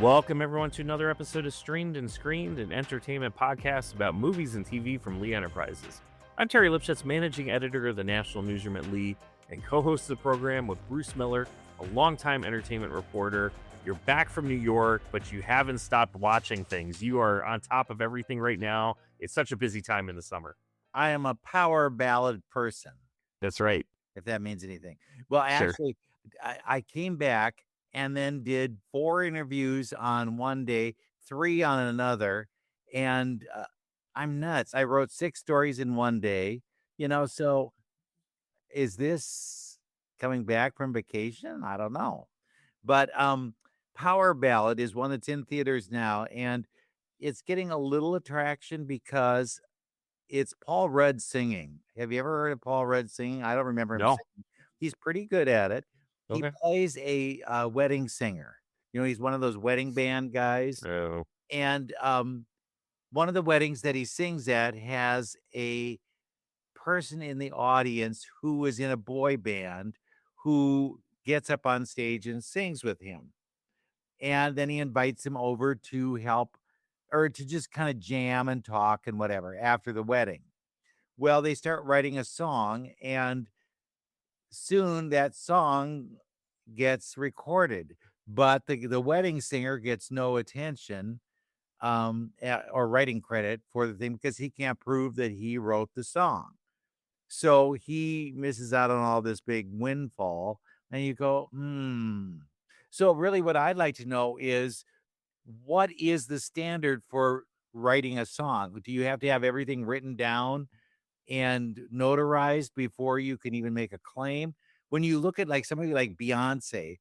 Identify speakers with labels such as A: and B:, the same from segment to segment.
A: Welcome, everyone, to another episode of Streamed and Screened, an entertainment podcast about movies and TV from Lee Enterprises. I'm Terry Lipshetz, managing editor of the National Newsroom at Lee, and co-host of the program with Bruce Miller, a longtime entertainment reporter. You're back from New York, but you haven't stopped watching things. You are on top of everything right now. It's such a busy time in the summer.
B: I am a power ballad person.
A: That's right.
B: If that means anything. Well, actually, sure. I came back and then did 4 interviews on one day, 3 on another, and I'm nuts. I wrote 6 stories in one day, so is this coming back from vacation? I don't know. But Power Ballad is one that's in theaters now, and it's getting a little attraction because it's Paul Rudd singing. Have you ever heard of Paul Rudd singing? I don't remember him singing. He's pretty good at it. He plays a wedding singer. He's one of those wedding band guys.
A: Oh.
B: And one of the weddings that he sings at has a person in the audience who is in a boy band who gets up on stage and sings with him. And then he invites him over to help or to just kind of jam and talk and whatever after the wedding. Well, they start writing a song, and soon that song gets recorded, but the wedding singer gets no attention or writing credit for the thing because he can't prove that he wrote the song. So he misses out on all this big windfall, and you go, So really what I'd like to know is, what is the standard for writing a song? Do you have to have everything written down and notarized before you can even make a claim? When you look at like somebody like Beyonce,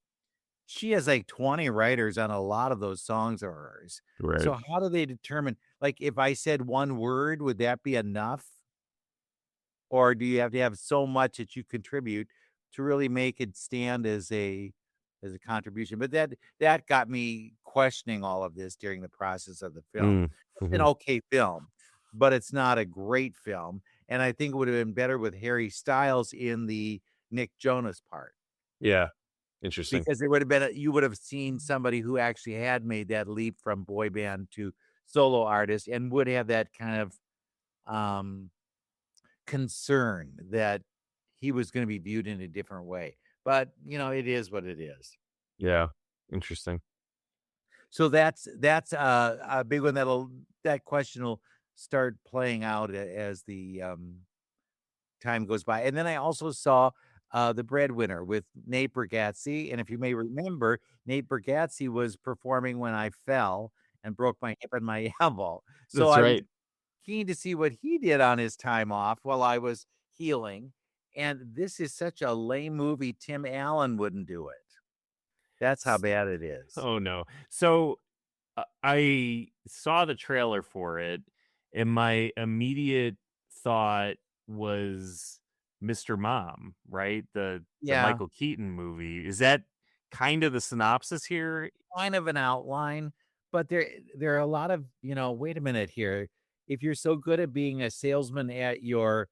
B: she has like 20 writers on a lot of those songs of hers.
A: Right.
B: So how do they determine, like, if I said one word, would that be enough? Or do you have to have so much that you contribute to really make it stand as a contribution? But that got me questioning all of this during the process of the film. It's an okay film, but it's not a great film. And I think it would have been better with Harry Styles in the Nick Jonas part.
A: Yeah. Interesting.
B: Because there would have been you would have seen somebody who actually had made that leap from boy band to solo artist and would have that kind of concern that he was going to be viewed in a different way. But, it is what it is.
A: Yeah. Interesting.
B: So that's a big one. That question will start playing out as the time goes by. And then I also saw The Breadwinner with Nate Bargatze. And if you may remember, Nate Bargatze was performing when I fell and broke my hip and my elbow. So I was keen to see what he did on his time off while I was healing. And this is such a lame movie. Tim Allen wouldn't do it. That's how bad it is.
A: Oh, no. So I saw the trailer for it, and my immediate thought was Mr. Mom, right? The Michael Keaton movie. Is that kind of the synopsis here?
B: Kind of an outline, but there are a lot of, wait a minute here. If you're so good at being a salesman at your,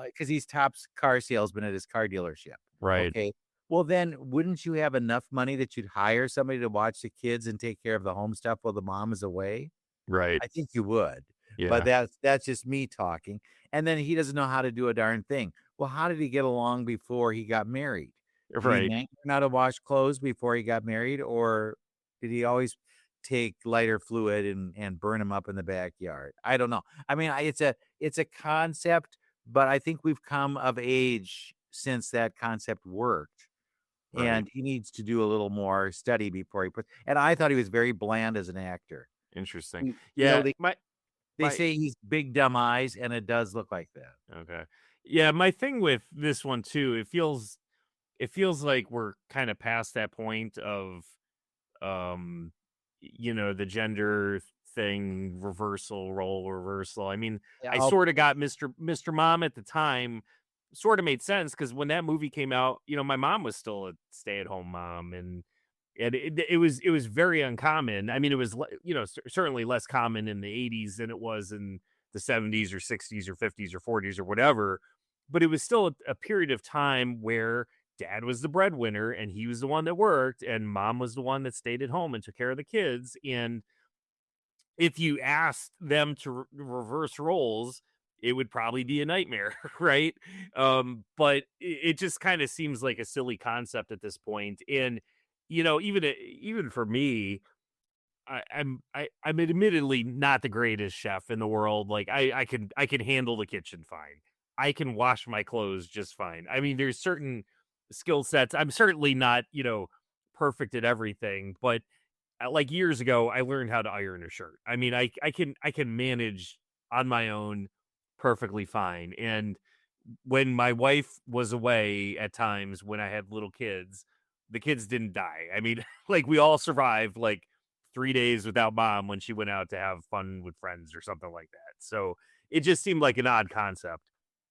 B: because he's top car salesman at his car dealership.
A: Right.
B: Okay. Well, then wouldn't you have enough money that you'd hire somebody to watch the kids and take care of the home stuff while the mom is away?
A: Right.
B: I think you would.
A: Yeah.
B: But that's just me talking. And then he doesn't know how to do a darn thing. Well, how did he get along before he got married?
A: Right.
B: Did he learn how to wash clothes before he got married? Or did he always take lighter fluid and burn them up in the backyard? I don't know. I mean, it's a concept, but I think we've come of age since that concept worked. Right. And he needs to do a little more study before he puts. And I thought he was very bland as an actor.
A: Interesting. Yeah.
B: They say he's big dumb eyes, and it does look like that.
A: Okay. Yeah. My thing with this one too, it feels like we're kind of past that point of, the gender thing, role reversal. I mean, I sort of got Mr. Mom at the time. Sort of made sense because when that movie came out, my mom was still a stay-at-home mom, and it was very uncommon. I mean, it was certainly less common in the 80s than it was in the 70s or 60s or 50s or 40s or whatever. But it was still a period of time where dad was the breadwinner and he was the one that worked, and mom was the one that stayed at home and took care of the kids. And if you asked them to reverse roles, it would probably be a nightmare, right? But it just kind of seems like a silly concept at this point. And even for me, I'm admittedly not the greatest chef in the world. Like I can handle the kitchen fine. I can wash my clothes just fine. I mean, there's certain skill sets. I'm certainly not, perfect at everything, but like years ago, I learned how to iron a shirt. I mean, I can manage on my own perfectly fine. And when my wife was away at times when I had little kids, the kids didn't die. I mean, like we all survived like 3 days without mom when she went out to have fun with friends or something like that. So it just seemed like an odd concept.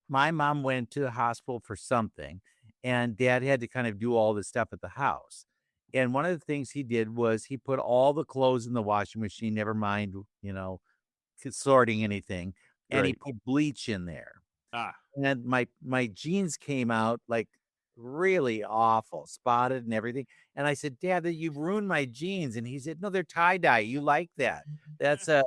B: My mom went to the hospital for something, and dad had to kind of do all this stuff at the house. And one of the things he did was he put all the clothes in the washing machine, never mind, sorting anything, and he
A: Right.
B: put bleach in there.
A: Ah,
B: And my jeans came out like really awful, spotted and everything. And I said, "Dad, you've ruined my jeans." And he said, "No, they're tie-dye. You like that. That's so."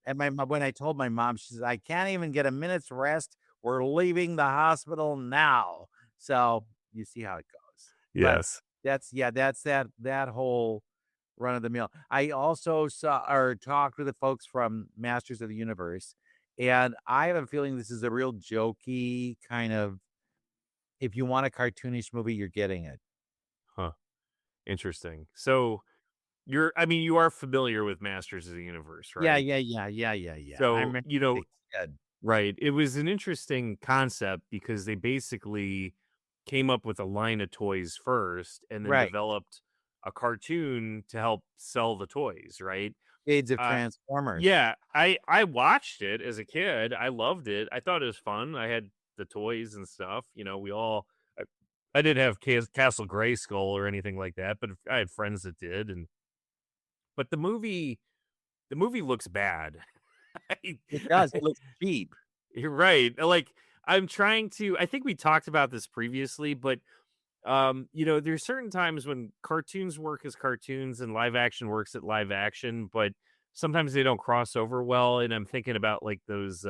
B: And my mom, when I told my mom, she says, "I can't even get a minute's rest. We're leaving the hospital now." So you see how it goes. But
A: yes.
B: that's that whole run of the mill. I also saw or talked with the folks from Masters of the Universe, and I have a feeling this is a real jokey kind of, if you want a cartoonish movie, you're getting it.
A: Huh. Interesting. So you are familiar with Masters of the Universe,
B: Yeah,
A: right?
B: yeah, yeah, yeah, yeah, yeah. I
A: So,
B: remember as a kid.
A: right. It was an interesting concept because they basically came up with a line of toys first and then
B: Right.
A: developed a cartoon to help sell the toys, right?
B: Shades of
A: Uh
B: Transformers.
A: yeah, I watched it as a kid. I loved it. I thought it was fun. I had the toys and stuff. We all I didn't have Castle Grayskull or anything like that, but I had friends that did. And but the movie looks bad. I,
B: It does. It looks cheap.
A: You're right. Like I think we talked about this previously, but there's certain times when cartoons work as cartoons and live action works at live action, but sometimes they don't cross over well. And I'm thinking about like those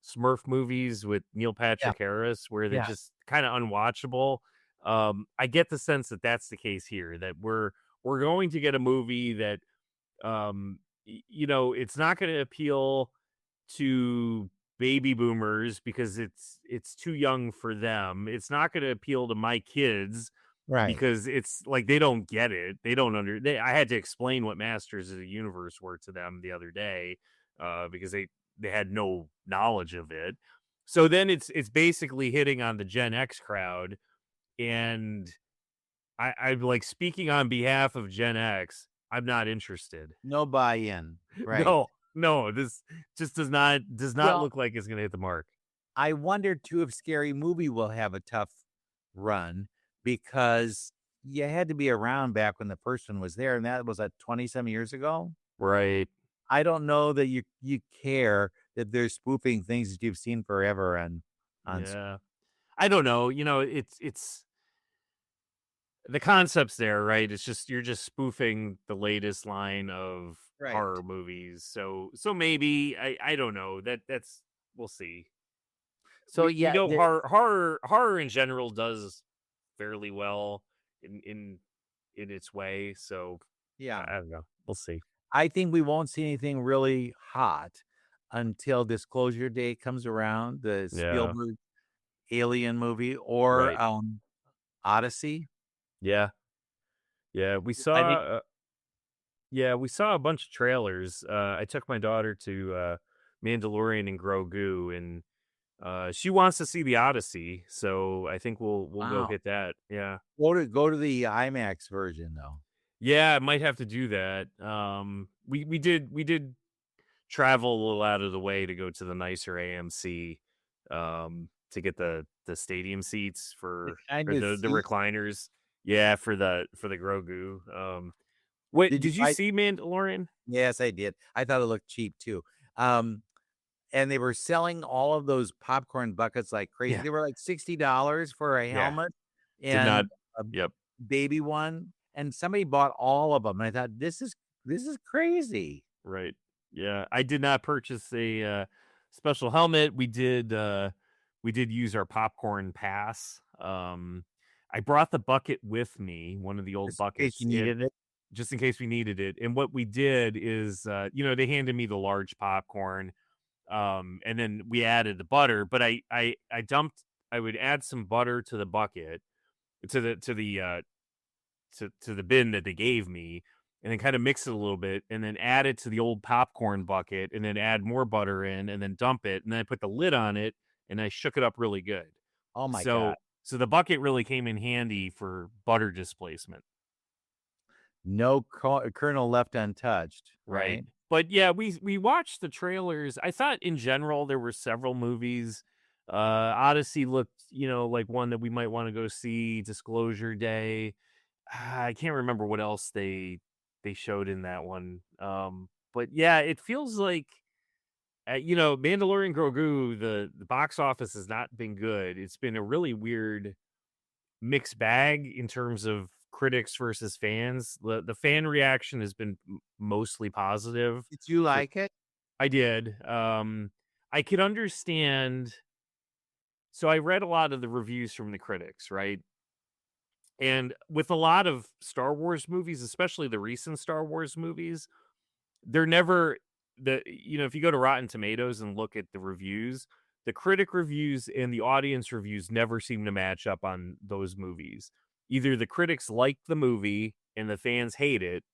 A: Smurf movies with Neil
B: Yeah,
A: Patrick Harris where they're
B: yeah.
A: just kind of unwatchable. I get the sense that that's the case here, that we're going to get a movie that it's not going to appeal to baby boomers because it's too young for them. It's not going to appeal to my kids
B: Right.
A: because it's like they don't get it. They don't I had to explain what Masters of the Universe were to them the other day because they had no knowledge of it. So then it's basically hitting on the Gen X crowd, and I'm like, speaking on behalf of Gen X, I'm not interested.
B: No buy-in. Right.
A: No, this just does not
B: Well,
A: look like it's gonna hit the mark.
B: I wonder too if Scary Movie will have a tough run because you had to be around back when the first one was there, and that was 20 some years ago.
A: Right.
B: I don't know that you care that they're spoofing things that you've seen forever on
A: Yeah. I don't know. It's the concept's there, right? It's just you're just spoofing the latest line of
B: right.
A: horror movies. So maybe I don't know. That's we'll see.
B: So
A: We
B: yeah,
A: know horror in general does fairly well in its way. So
B: yeah.
A: I don't know. We'll see.
B: I think we won't see anything really hot until Disclosure Day comes around, the
A: Yeah.
B: Spielberg Alien movie or
A: Right.
B: Odyssey.
A: Yeah. Yeah. We
B: I think
A: saw we saw a bunch of trailers. I took my daughter to Mandalorian and Grogu, and she wants to see the Odyssey, so I think we'll go
B: wow.
A: hit that. Yeah.
B: Go to the IMAX version though.
A: Yeah, I might have to do that. We did travel a little out of the way to go to the nicer AMC to get the stadium seats
B: The
A: for
B: kind
A: or
B: of
A: the
B: seat.
A: recliners. Yeah, for the Grogu. What
B: Did you
A: did you
B: buy?
A: see Mandalorian?
B: Yes, I did. I thought it looked cheap too. Um, and they were selling all of those popcorn buckets like crazy.
A: Yeah.
B: They were like $60 for a
A: Yeah.
B: helmet
A: Did not.
B: and a
A: Yep.
B: baby one, and somebody bought all of them. And I thought, this is crazy.
A: Right. Yeah. I did not purchase a special helmet. We did use our popcorn pass. I brought the bucket with me, one of the old
B: Just in case
A: buckets,
B: you needed it.
A: just in case we needed it. And what we did is, they handed me the large popcorn, and then we added the butter. But I would add some butter to the bucket, to the bin that they gave me, and then kind of mix it a little bit, and then add it to the old popcorn bucket, and then add more butter in, and then dump it, and then I put the lid on it, and I shook it up really good.
B: Oh my God.
A: So the bucket really came in handy for butter displacement.
B: No kernel left untouched,
A: Right.
B: right?
A: But yeah, we watched the trailers. I thought in general there were several movies. Odyssey looked, like one that we might want to go see. Disclosure Day. I can't remember what else they showed in that one. But yeah, it feels like Mandalorian Grogu, the box office has not been good. It's been a really weird mixed bag in terms of critics versus fans. The fan reaction has been mostly positive.
B: Did you
A: For
B: like it?
A: I did. I could understand. So I read a lot of the reviews from the critics, right? And with a lot of Star Wars movies, especially the recent Star Wars movies, they're never if you go to Rotten Tomatoes and look at the reviews, the critic reviews and the audience reviews never seem to match up on those movies. Either the critics like the movie and the fans hate it,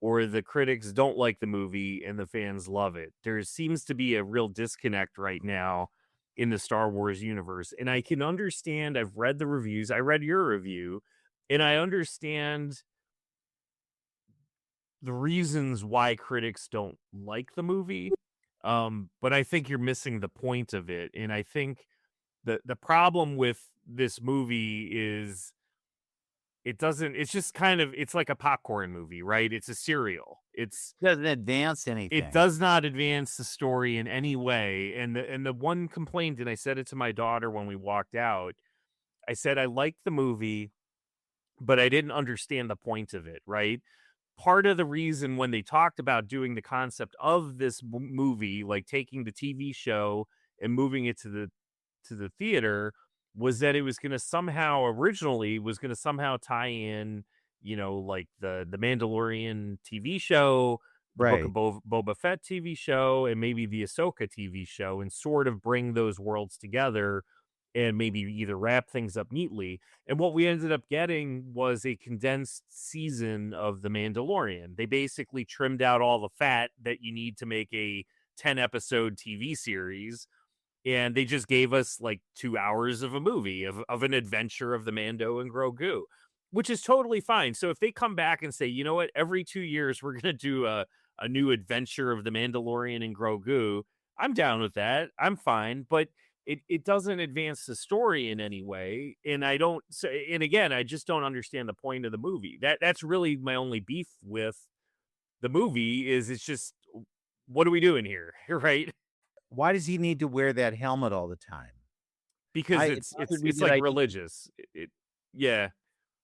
A: or the critics don't like the movie and the fans love it. There seems to be a real disconnect right now in the Star Wars universe. And I can understand, I've read the reviews, I read your review, and I understand the reasons why critics don't like the movie. But I think you're missing the point of it. And I think the problem with this movie is it's just kind of, it's like a popcorn movie, right? It's a cereal.
B: Doesn't advance
A: It
B: anything.
A: does not advance the story in any way. And the one complaint, and I said it to my daughter when we walked out, I said I liked the movie, but I didn't understand the point of it, right? Part of the reason when they talked about doing the concept of this movie, like taking the TV show and moving it to the theater, was that it was going to somehow tie in, like the Mandalorian TV show, the Book of
B: Right.
A: Boba Fett TV show, and maybe the Ahsoka TV show, and sort of bring those worlds together and maybe either wrap things up neatly. And what we ended up getting was a condensed season of The Mandalorian. They basically trimmed out all the fat that you need to make a 10-episode TV series, and they just gave us like 2 hours of a movie of an adventure of the Mando and Grogu, which is totally fine. So if they come back and say, you know what, every 2 years we're going to do a new adventure of the Mandalorian and Grogu, I'm down with that. I'm fine. But it doesn't advance the story in any way. And again, I just don't understand the point of the movie. That's really my only beef with the movie is it's just, what are we doing here? Right?
B: Why does he need to wear that helmet all the time?
A: Because
B: It bothered me
A: it's
B: that
A: like
B: I
A: religious. Yeah.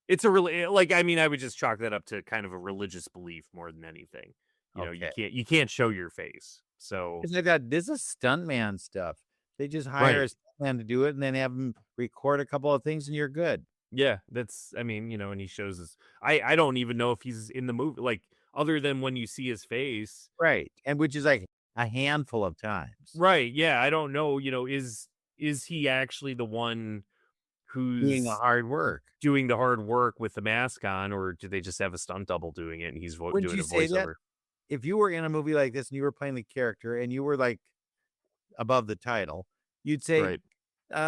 A: It's a really, like, I mean, I would just chalk that up to kind of a religious belief more than anything.
B: okay.
A: You can't show your face. So
B: Because I thought this is stuntman stuff. They just hire
A: right.
B: a stuntman to do it and then have him record a couple of things and you're good.
A: Yeah, that's, I mean, and he shows us. I don't even know if he's in the movie, like, other than when you see his face.
B: Right. And which is like a handful of times.
A: Right. Yeah. I don't know, is he actually the one
B: Doing the
A: who's
B: hard work.
A: doing the hard work with the mask on, or do they just have a stunt double doing it and he's
B: Wouldn't
A: doing
B: you
A: a
B: say that?
A: voiceover?
B: If you were in a movie like this and you were playing the character and you were like above the title, you'd say,
A: Right.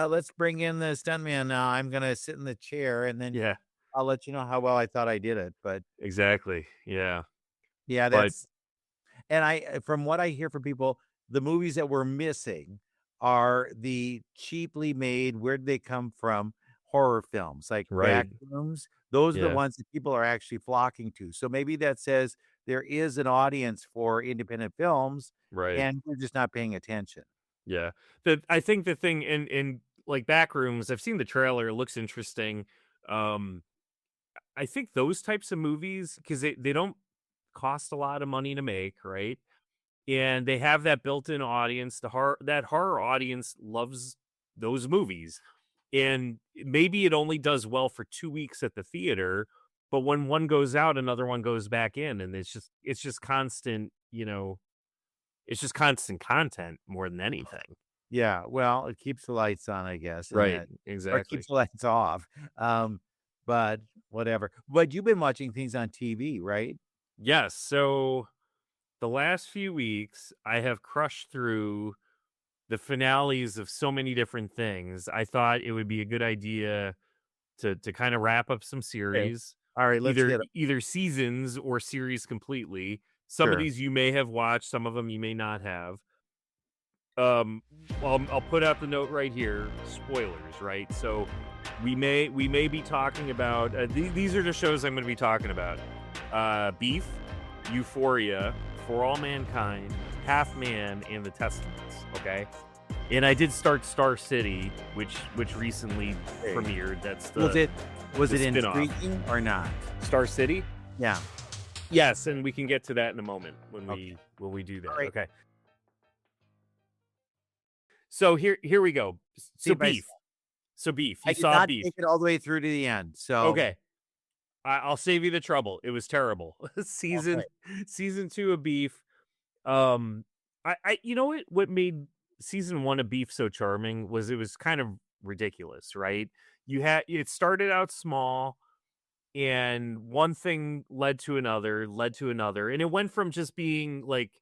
B: let's bring in the stuntman now. I'm gonna sit in the chair and then
A: Yeah,
B: I'll let you know how well I thought I did it. But
A: exactly. Yeah.
B: yeah,
A: But
B: and from what I hear from people, the movies that we're missing are the cheaply made, where'd they come from, horror films like
A: right.
B: Backrooms. Those are the
A: Yeah.
B: ones that people are actually flocking to. So maybe that says there is an audience for independent films
A: Right.
B: and we're just not paying attention.
A: Yeah. I think the thing in like Backrooms, I've seen the trailer, it looks interesting. Um, I think those types of movies, because they don't cost a lot of money to make, right? And they have that built-in audience. That horror audience loves those movies. And maybe it only does well for 2 weeks at the theater, but when one goes out, another one goes back in, and it's just constant, it's just constant content more than anything.
B: Yeah, well, it keeps the lights on, I guess, and
A: Right,
B: that or it
A: exactly.
B: keeps the lights off. Um, but whatever. But you've been watching things on TV, right?
A: Yes, so the last few weeks, I have crushed through the finales of so many different things. I thought it would be a good idea to kind of wrap up some
B: Okay.
A: series,
B: All right, let's hit it.
A: either seasons or series completely. Some of
B: Sure.
A: these you may have watched, some of them you may not have. Um, I'll put out the note right here. Spoilers, right? So we may be talking about these are the shows I'm going to be talking about. Beef, Euphoria, For All Mankind, Half Man, and The Testaments. Okay, and I did start Star City, which recently
B: Okay.
A: premiered. That's
B: Was
A: the
B: it
A: spin-off.
B: intriguing or not?
A: Star City.
B: Yeah.
A: Yes, and we can get to that in a moment when
B: Okay.
A: we do that.
B: All right.
A: Okay. So here we go. So
B: Step by
A: beef.
B: step.
A: So beef.
B: I
A: You
B: did
A: saw
B: not
A: beef.
B: make it all the way through to the end. So
A: Okay. I'll save you the trouble. It was terrible.
B: okay.
A: season 2 of beef. I you know what made season 1 of beef so charming was it was kind of ridiculous, right? It started out small and one thing led to another, and it went from just being like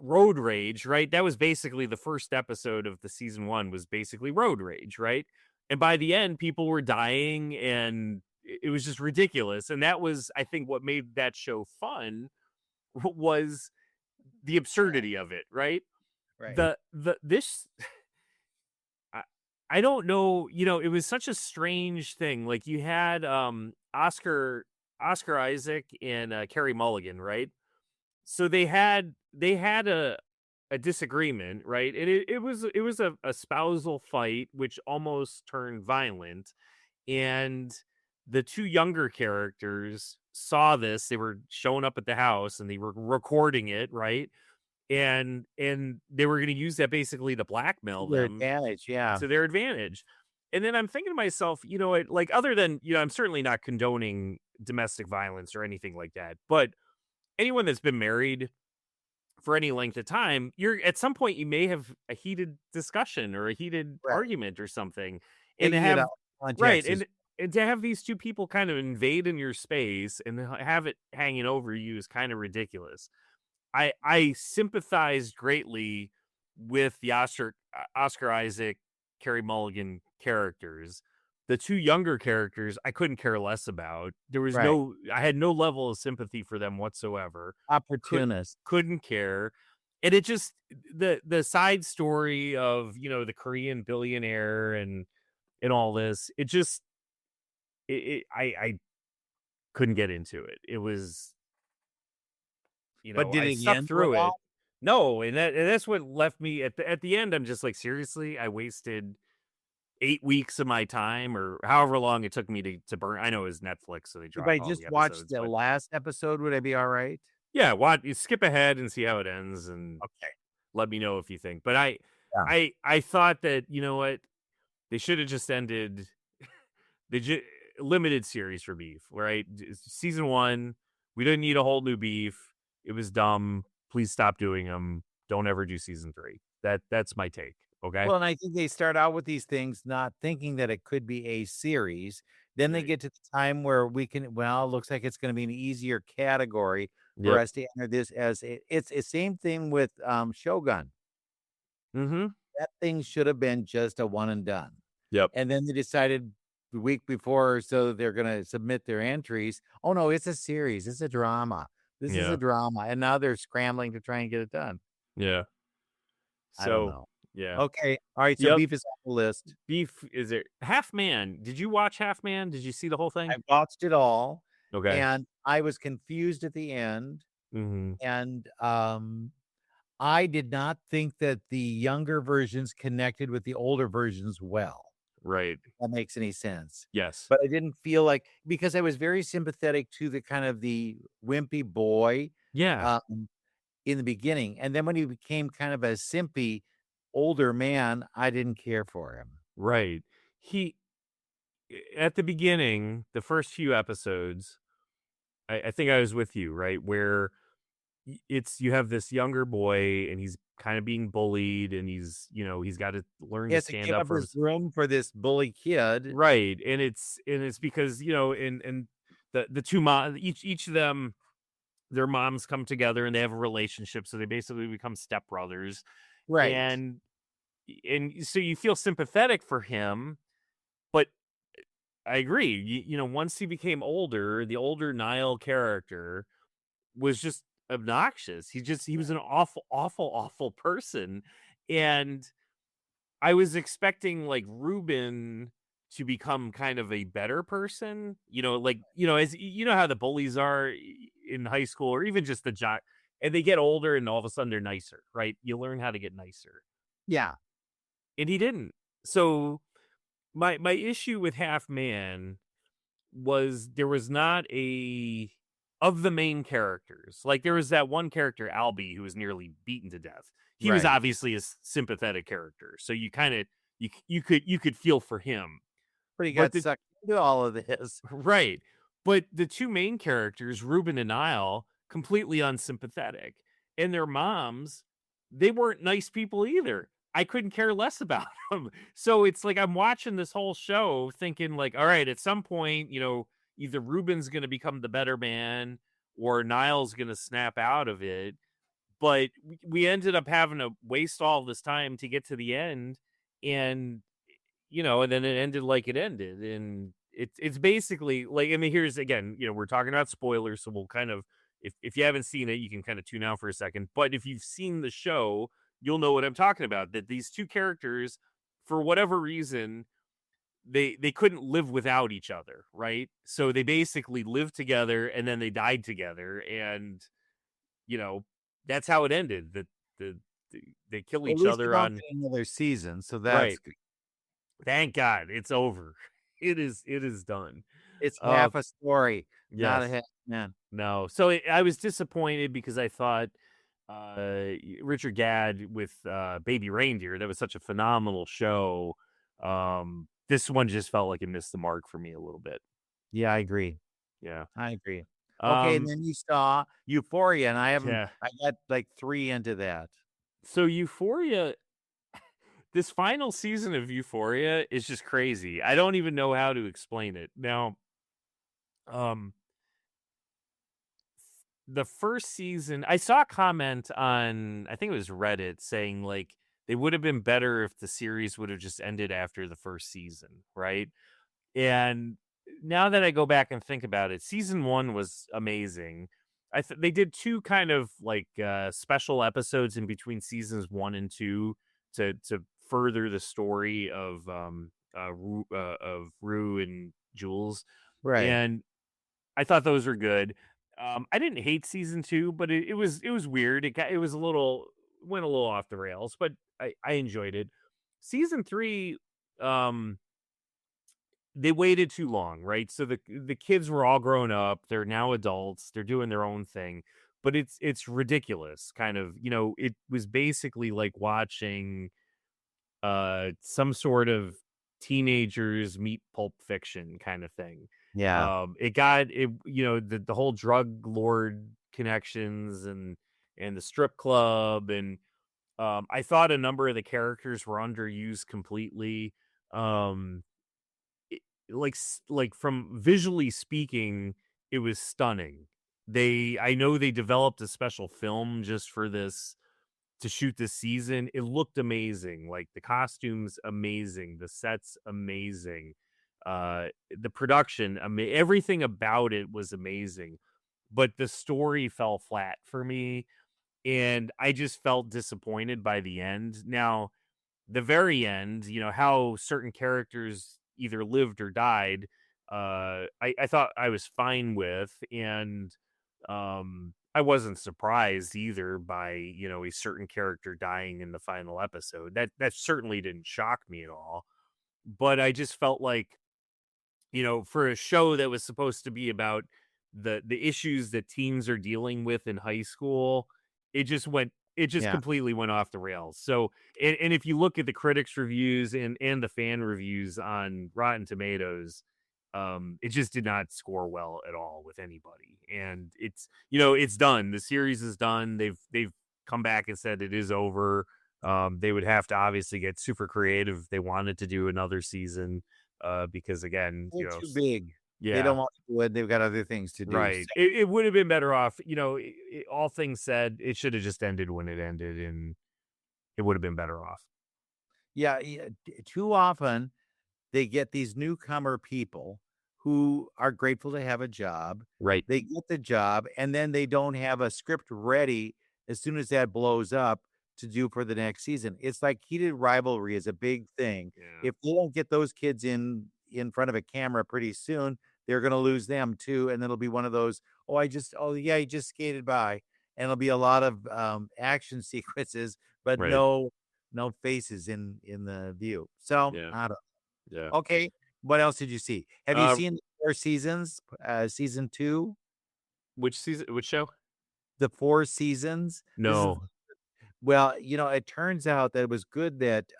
A: road rage, right? That was basically the first episode of the season 1 was basically road rage, right? And by the end, people were dying, and it was just ridiculous. And that was, I think, what made that show fun was the absurdity of it, right?
B: Right.
A: The this I, I don't know, it was such a strange thing. Like you had Oscar Isaac and Carrie Mulligan, right? So they had a disagreement, right? And it was a spousal fight which almost turned violent. And the two younger characters saw this. They were showing up at the house and they were recording it, right? And they were going to use that basically to blackmail
B: Their
A: them
B: advantage, yeah.
A: to their advantage. And then I'm thinking to myself, like other than, I'm certainly not condoning domestic violence or anything like that, but anyone that's been married for any length of time, you're at some point you may have a heated discussion or a heated
B: Right.
A: argument or something. And to
B: Taking it
A: have
B: out on
A: right,
B: Texas.
A: and to have these two people kind of invade in your space and have it hanging over you is kind of ridiculous. I sympathized greatly with the Oscar Isaac, Carrie Mulligan characters. The two younger characters, I couldn't care less about.
B: Right.
A: I had no level of sympathy for them whatsoever.
B: Opportunist.
A: Couldn't care. And it just the side story of, the Korean billionaire and all this, it just I couldn't get into it. It was,
B: But did
A: I
B: it
A: stuck
B: end for a
A: through it.
B: while?
A: No, and that's what left me at the end. I'm just like, seriously, I wasted 8 weeks of my time or however long it took me to burn. I know it was Netflix, so they
B: If
A: dropped
B: I
A: all the
B: just watched
A: episodes,
B: the
A: but
B: last episode, would I be all right?
A: yeah, you skip ahead and see how it ends and
B: Okay.
A: let me know if you think. But I
B: Yeah.
A: I I thought that, you know what, they should have just ended the limited series for beef, right? Season 1, we didn't need a whole new beef. It was dumb. Please stop doing them. Don't ever do season 3. That's my take. Okay.
B: Well, and I think they start out with these things not thinking that it could be a series. Then they
A: Right.
B: get to the time where it looks like it's gonna be an easier category for
A: Yep.
B: us to enter this as it's the same thing with, Shogun.
A: Mm-hmm.
B: That thing should have been just a one and done.
A: Yep.
B: And then they decided the week before or so they're gonna submit their entries. "Oh, no, it's a series. It's a drama. This is a
A: Yeah.
B: drama." And now they're scrambling to try and get it done.
A: Yeah.
B: I don't
A: So
B: know.
A: yeah.
B: Okay. All right. So
A: Yep.
B: beef is on the list.
A: Beef is it Half Man. Did you watch Half Man? Did you see the whole
B: I
A: thing?
B: watched it all
A: Okay.
B: and I was confused at the end.
A: Mm-hmm.
B: And I did not think that the younger versions connected with the older versions well.
A: Right.
B: If that makes any sense.
A: Yes.
B: But I didn't feel like, because I was very sympathetic to the kind of the wimpy boy
A: Yeah.
B: in the beginning, and then when he became kind of a simpy older man, I didn't care for him.
A: Right. He at the beginning, the first few episodes, I think I was with you, right? Where it's you have this younger boy and he's kind of being bullied and he's got to learn
B: He
A: to
B: has to
A: stand
B: give
A: up
B: up
A: for
B: his
A: himself.
B: room for this bully kid.
A: Right. And it's because, and the two mom each of them, their moms come together and they have a relationship, so they basically become stepbrothers.
B: Right.
A: And so you feel sympathetic for him, but I agree. Once he became older, the older Niall character was just obnoxious. He was an awful, awful, awful person. And I was expecting like Ruben to become kind of a better person, as how the bullies are in high school or even just the jock, and they get older and all of a sudden they're nicer, right? You learn how to get nicer.
B: Yeah.
A: And he didn't. So my issue with Half Man was there was not a of the main characters. Like there was that one character, Albie, who was nearly beaten to death. He was
B: Right.
A: obviously a sympathetic character, so you kind of you could feel for him.
B: But he
A: But
B: got
A: the
B: sucked into all of this.
A: right, but the two main characters, Ruben and Niall, completely unsympathetic, and their moms, they weren't nice people either. I couldn't care less about them. So it's like I'm watching this whole show thinking like, all right, at some point, either Ruben's going to become the better man or Niall's going to snap out of it. But we ended up having to waste all this time to get to the end. And, and then it ended like it ended. And it's basically like, I mean, here's again, we're talking about spoilers. So we'll kind of, if you haven't seen it, you can kind of tune out for a second. But if you've seen the show, you'll know what I'm talking about. That these two characters, for whatever reason, they couldn't live without each other, right? So they basically lived together and then they died together, and you know that's how it ended. That they kill
B: Well, at
A: each
B: least we
A: other
B: don't
A: on
B: get another season, so that's
A: right.
B: good.
A: Thank God it's over. It is done.
B: It's
A: Uh,
B: half a story, not a
A: yes,
B: half man.
A: no. So I was disappointed because I thought Richard Gadd with Baby Reindeer, that was such a phenomenal show. This one just felt like it missed the mark for me a little bit.
B: Yeah, I agree.
A: Yeah.
B: I agree. Okay, and
A: Um,
B: then you saw Euphoria, and
A: yeah.
B: I got like 3 into that.
A: So Euphoria, this final season of Euphoria is just crazy. I don't even know how to explain it. Now, um, the first season, I saw a comment on, I think it was Reddit, saying like they would have been better if the series would have just ended after the first season, right? And now that I go back and think about it, season 1 was amazing. They did 2 kind of like special episodes in between seasons 1 and 2 to further the story of Rue and Jules,
B: Right.
A: and I thought those were good. I didn't hate season 2, but it was weird. It was a little went a little off the rails, but I enjoyed it. Season 3, um, they waited too long, right? So the kids were all grown up. They're now adults. They're doing their own thing. But it's ridiculous. Kind of, it was basically like watching some sort of teenagers meet Pulp Fiction kind of thing.
B: Yeah.
A: It got it, the whole drug lord connections and the strip club, and I thought a number of the characters were underused completely. Um like from visually speaking, it was stunning. I know they developed a special film just for this to shoot this season. It looked amazing. Like the costumes amazing, the sets amazing. The production, everything about it was amazing. But the story fell flat for me and I just felt disappointed by the end. Now, the very end, how certain characters either lived or died, I thought I was fine with. And I wasn't surprised either by, a certain character dying in the final episode. That certainly didn't shock me at all. But I just felt like, for a show that was supposed to be about the issues that teens are dealing with in high school, it just
B: Yeah.
A: completely went off the rails. So, and if you look at the critics reviews and the fan reviews on Rotten Tomatoes, it just did not score well at all with anybody. And it's done. The series is done. They've come back and said it is over. They would have to obviously get super creative if they wanted to do another season, because again,
B: They're too big. They
A: yeah,
B: don't want to do it. They've got other things to do.
A: right. It would have been better off, all things said, it should have just ended when it ended, and it would have been better off.
B: Yeah, too often they get these newcomer people who are grateful to have a job.
A: Right.
B: They get the job, and then they don't have a script ready as soon as that blows up to do for the next season. It's like heated rivalry is a big thing.
A: Yeah.
B: If they don't get those kids in front of a camera pretty soon, they're going to lose them too, and it'll be one of those. Oh yeah, he just skated by, and it'll be a lot of action sequences, but
A: Right.
B: no faces in the view. So
A: Yeah.
B: I don't.
A: Yeah.
B: Okay, what else did you see? Have you seen the 4 seasons, season 2?
A: Which season? Which show?
B: The 4 seasons? This is
A: No.
B: well, it turns out that it was good that,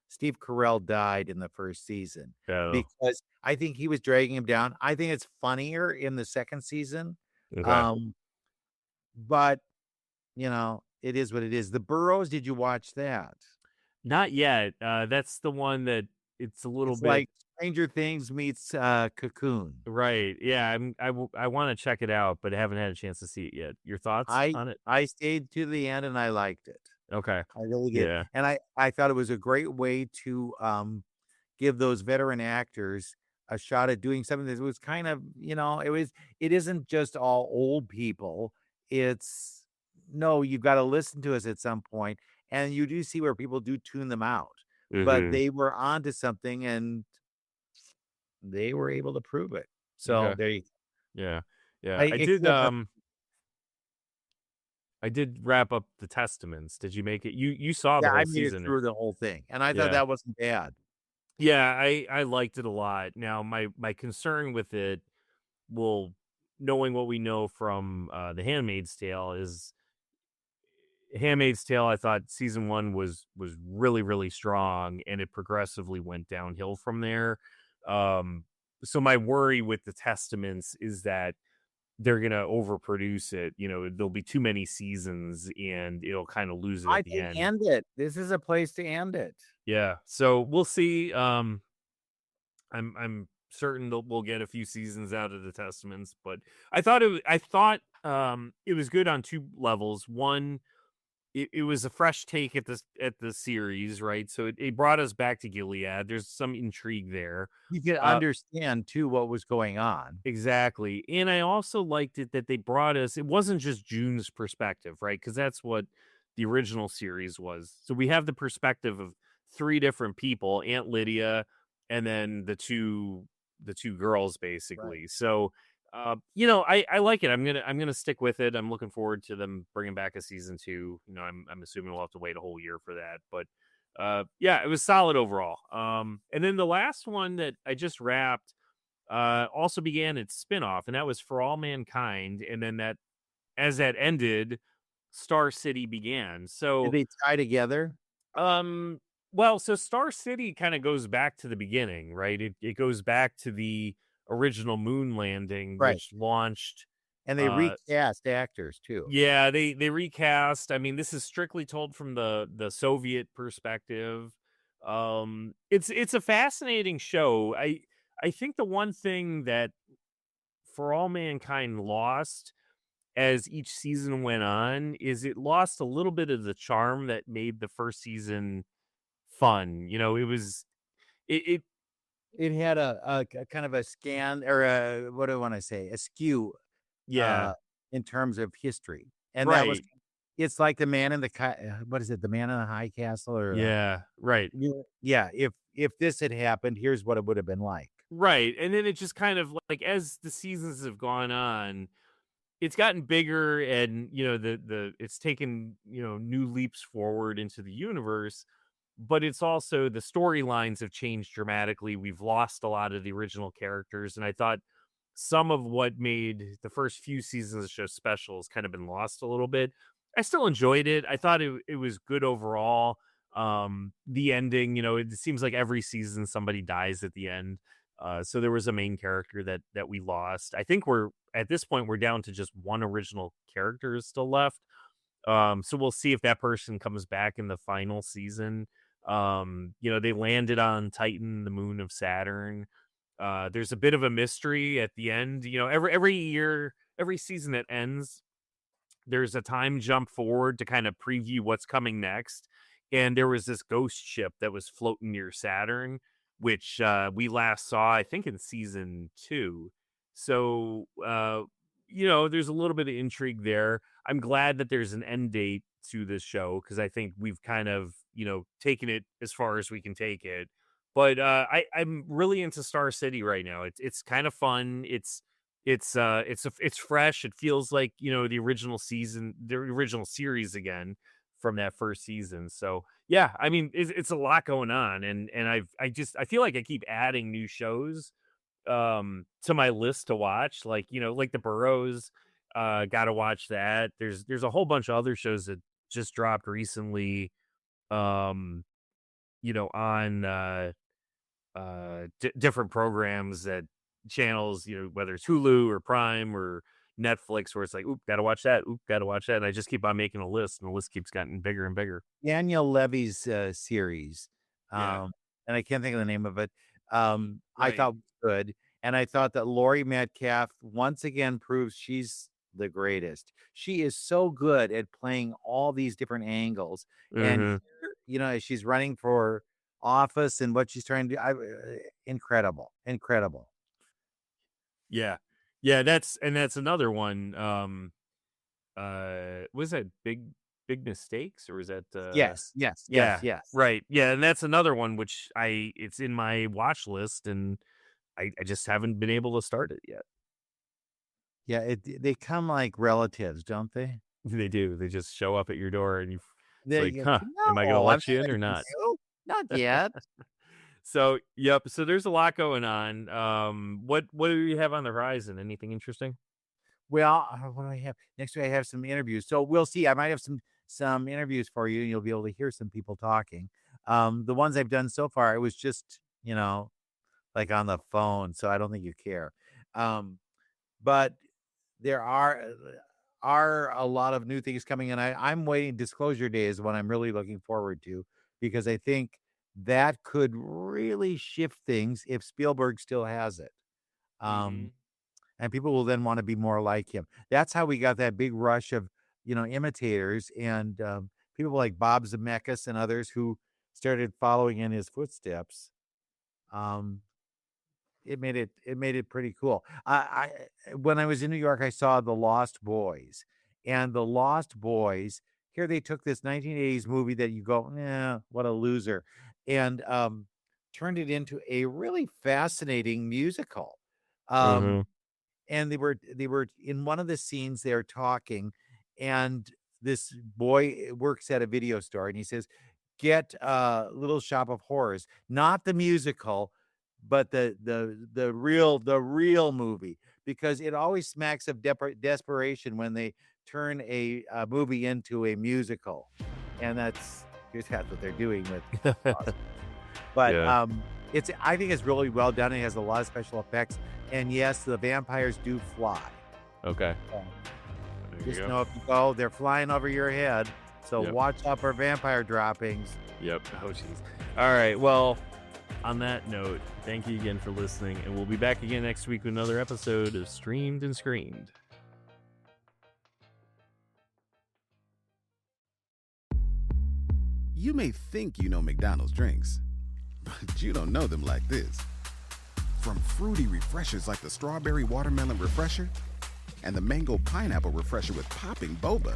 B: Steve Carell died in the 1st season
A: No.
B: because I think he was dragging him down. I think it's funnier in the 2nd season,
A: Okay.
B: um, but, it is what it is. The Burrows, did you watch that?
A: Not yet. That's the one that it's a little
B: It's
A: bit.
B: like Stranger Things meets, Cocoon.
A: Right. Yeah, I wanna check it out, but I haven't had a chance to see it yet. Your thoughts
B: I
A: on it?
B: I stayed to the end and I liked it.
A: Okay.
B: I really did.
A: Yeah.
B: And I thought it was a great way to give those veteran actors a shot at doing something that was kind of, it isn't just all old people. It's no, you've got to listen to us at some point. And you do see where people do tune them out. But
A: Mhm.
B: they were onto something and they were able to prove it. So
A: Okay.
B: there you
A: Yeah. Yeah.
B: I
A: I
B: it
A: did,
B: can't
A: I did wrap up The Testaments. Did you make it? You saw the
B: yeah, I
A: whole
B: made it
A: season.
B: through the whole thing. And I thought
A: Yeah.
B: that wasn't bad.
A: Yeah, I liked it a lot. Now, my concern with it, well, knowing what we know from, The Handmaid's Tale is Handmaid's Tale, I thought season 1 was really, really strong, and it progressively went downhill from there. Um, so my worry with The Testaments is that they're gonna overproduce it. There'll be too many seasons, and it'll kinda lose it
B: I
A: at the
B: think
A: end.
B: end it. This is a place to end it.
A: Yeah, so we'll see. I'm certain that we'll get a few seasons out of The Testaments, but I thought it was good on 2 levels. One, it was a fresh take at the series, right? So it brought us back to Gilead. There's some intrigue there.
B: You could
A: Uh,
B: understand too what was going on.
A: exactly. And I also liked it that they brought us, it wasn't just June's perspective, right? Because that's what the original series was. So we have the perspective of 3 different people, Aunt Lydia, and then the two girls
B: Right.
A: basically. So I like it. I'm gonna stick with it. I'm looking forward to them bringing back a season 2. I'm assuming we'll have to wait a whole year for that, but yeah, it was solid overall. And then the last one that I just wrapped also began its spinoff, and that was For All Mankind. And then that, as that ended, Star City began.
B: Did
A: So,
B: they tie together?
A: um, well, so Star City kind of goes back to the beginning, right? It goes back to the original moon landing,
B: Right.
A: which launched.
B: And they
A: Uh,
B: recast actors too.
A: yeah, they recast. I mean, this is strictly told from the Soviet perspective. It's a fascinating show. I think the one thing that For All Mankind lost as each season went on is it lost a little bit of the charm that made the first season fun. It
B: It had a kind of a scan or a what do I want to say? A skew
A: yeah,
B: uh in terms of history. And that was
A: right.
B: it's like the man in the what is it? The man in the high castle or
A: Yeah, right.
B: yeah, if this had happened, here's what it would have been like.
A: Right. And then it just kind of like as the seasons have gone on, it's gotten bigger, and the it's taken new leaps forward into the universe, but it's also the storylines have changed dramatically. We've lost a lot of the original characters, and I thought some of what made the first few seasons of the show special has kind of been lost a little bit. I still enjoyed it. I thought it was good overall. The ending, it seems like every season somebody dies at the end. So there was a main character that we lost. I think we're at this point we're down to just one original character is still left. So we'll see if that person comes back in the final season. They landed on Titan, the moon of Saturn. There's a bit of a mystery at the end. Every year, every season that ends, there's a time jump forward to kind of preview what's coming next. And there was this ghost ship that was floating near Saturn, which we last saw, I think, in season 2. So, there's a little bit of intrigue there. I'm glad that there's an end date to this show because I think we've kind of, taken it as far as we can take it. But I'm really into Star City right now. It's kind of fun. It's fresh. It feels like the original season, the original series again from that first season. So yeah, I mean it's a lot going on, and I feel like I keep adding new shows to my list to watch. Like like the Burrows, got to watch that. There's a whole bunch of other shows that just dropped recently. On different programs that channels, whether it's Hulu or Prime or Netflix, where it's like, oop, gotta watch that, oop, gotta watch that. And I just keep on making a list, and the list keeps getting bigger and bigger.
B: Daniel Levy's series,
A: Yeah.
B: and I can't think of the name of it. I
A: Right.
B: thought was good, and I thought that Laurie Metcalf once again proves she's the greatest. She is so good at playing all these different angles, and
A: Hmm.
B: as she's running for office and what she's trying to do, incredible, incredible.
A: Yeah. Yeah, that's another one. Was that big mistakes, or was that
B: Yes, yes, yes,
A: yeah,
B: yes.
A: right. Yeah, and that's another one which it's in my watch list, and I just haven't been able to start it yet.
B: Yeah, they come like relatives, don't they?
A: They do. They just show up at your door, and it's
B: They
A: like, huh, am I gonna
B: no, I'm
A: let
B: not
A: you in or
B: letting
A: not?
B: you. Not yet.
A: So yep. So there's a lot going on. What do you have on the horizon? Anything interesting?
B: Well, what do I have? Next week I have some interviews. So we'll see. I might have some interviews for you, and you'll be able to hear some people talking. The ones I've done so far, it was just, like on the phone, so I don't think you care. Um, but there are a lot of new things coming, and I'm waiting. Disclosure Day is what I'm really looking forward to because I think that could really shift things if Spielberg still has it.
A: Mm-hmm.
B: Um, and people will then want to be more like him. That's how we got that big rush of, imitators and people like Bob Zemeckis and others who started following in his footsteps. Um, it made it pretty cool. When I was in New York, I saw The Lost Boys, and The Lost Boys. Here they took this 1980s movie that you go, yeah, what a loser, and turned it into a really fascinating musical.
A: Mm-hmm.
B: Um, and they were in one of the scenes they're talking, and this boy works at a video store, and he says, get Little Shop of Horrors, not the musical, but the real movie, because it always smacks of desperation when they turn a movie into a musical, and that's what they're doing with but
A: Yeah.
B: it's I think it's really well done. It has a lot of special effects, and yes, the vampires do fly.
A: Okay.
B: Yeah.
A: There you
B: Just
A: go.
B: know if you go, they're flying over your head. So
A: Yep.
B: watch out for vampire droppings.
A: Yep. Oh, jeez. All right. Well, on that note, thank you again for listening, and we'll be back again next week with another episode of Streamed and Screened.
C: You may think you know McDonald's drinks, but you don't know them like this. From fruity refreshers like the Strawberry Watermelon Refresher and the Mango Pineapple Refresher with popping boba,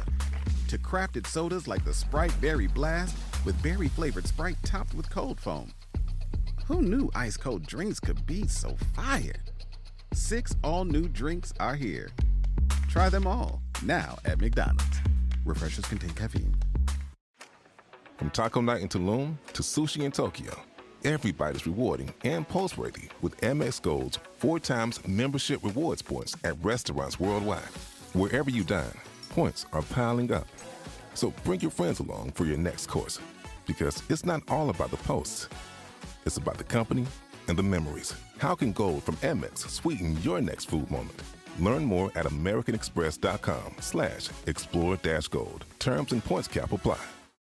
C: to crafted sodas like the Sprite Berry Blast with berry-flavored Sprite topped with cold foam. Who knew ice-cold drinks could be so fire? 6 all-new drinks are here. Try them all, now at McDonald's. Refreshers contain caffeine.
D: From taco night in Tulum to sushi in Tokyo, every bite is rewarding and post-worthy with Amex Gold's 4 times membership rewards points at restaurants worldwide. Wherever you dine, points are piling up. So bring your friends along for your next course, because it's not all about the posts. It's about the company and the memories. How can gold from Amex sweeten your next food moment? Learn more at americanexpress.com/explore-gold. Terms and points cap apply.